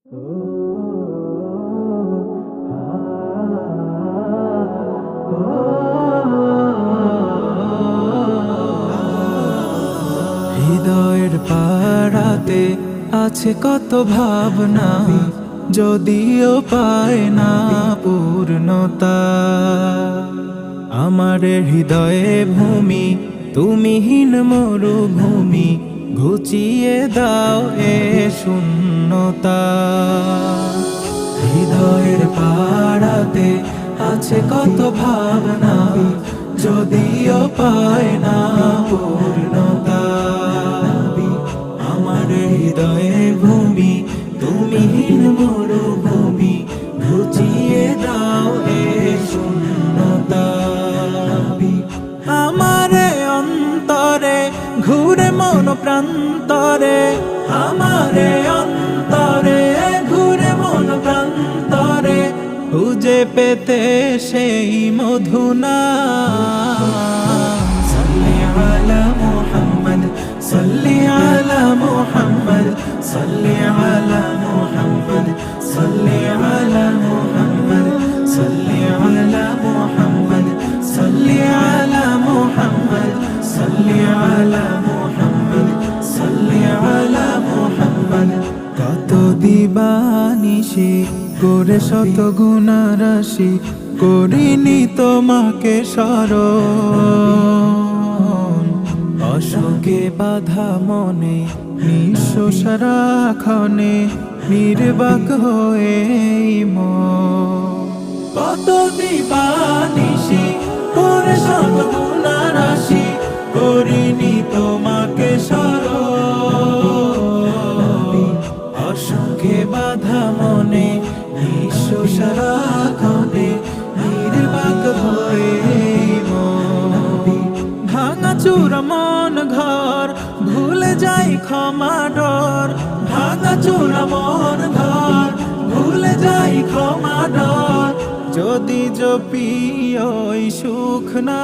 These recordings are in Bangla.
হৃদয়ের পাড়াতে আছে কত ভাবনা, যদিও পায় না পূর্ণতা। আমার হৃদয়ে ভূমি তুমিহীন মরুভূমি, ঘুচিয়ে দাও এ শূন্যতা। হৃদয়ের পাড়াতে আছে কত ভাবনা, যদিও পায় না পূর্ণতা। আমার হৃদয়ে ভূমি তুমিহীন মরুভূমি, ঘুচিয়ে দাও এ শূন্যতা। আমার অন্তরে ঘুরে মন প্রান্তরে, আমার অন্তরে ঘুরে মন প্রান্তরে, খুঁজে পেতে সেই মধুনা। সাল্লি আলা মুহাম্মদ, সাল্লি আলা মুহাম্মদ, সাল্লি আলা মুহাম্মদ, সাল্লি আলা মুহাম্মদ, সাল্লি আলা মুহাম্মদ, সাল্লি আলা মুহাম্মদ, সাল্লি আলা মুহাম্মদ, সাল্লি আলা মুহাম্মদ। কত দিবানিশি করে শত গুনাহ রাশি, করিনি তোমাকে স্মরণ। অশোকে বাধা মনে নিঃস্ব সারাক্ষণে, নির্বাক হয়ে কত দিবানিশি করে শত গুনাহ রাশি, করিনি তোমাকে স্মরণ। অশোকে বাধা মনে নিঃস্ব সারাক্ষণে, নির্বাক হয়ে ভাঙা চূড়া মন ঘর, ভুলে যাই ক্ষমা ডর। ভাঙা চূড়া মন ঘর, ভুলে যাই ক্ষমা ডর, যদি জপি ওই সুখ না।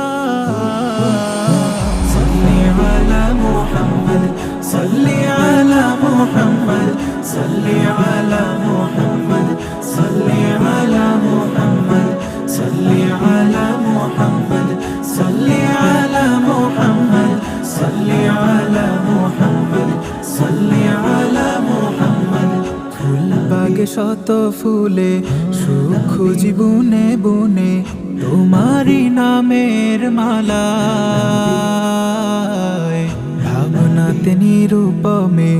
সাল্লি আলা মুহাম্মদ, সাল্লি আলা মুহাম্মদ, সাল্লি আলা মুহাম্মদ, সাল্লি আলা মুহাম্মদ, সাল্লি আলা মুহাম্মদ, সাল্লি আলা মুহাম্মদ, সাল্লি আলা মুহাম্মদ, সাল্লি আলা মুহাম্মদ। ফুল বাগে শত ফুলে সুখ জীবনে বনে, তোমারি নামের মালা। ভাবনাতে নিরূপমে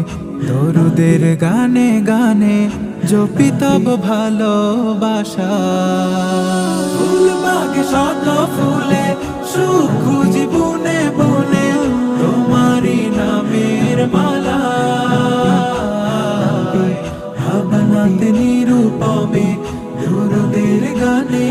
দরুদের গানে গানে, জপি তব ভালোবাসা। ফুল বাগে শত ফুলে সুখ জীবনে বনে, তোমারি নামের মালা। ভাবনাতে নিরূপমে দরুদের গানে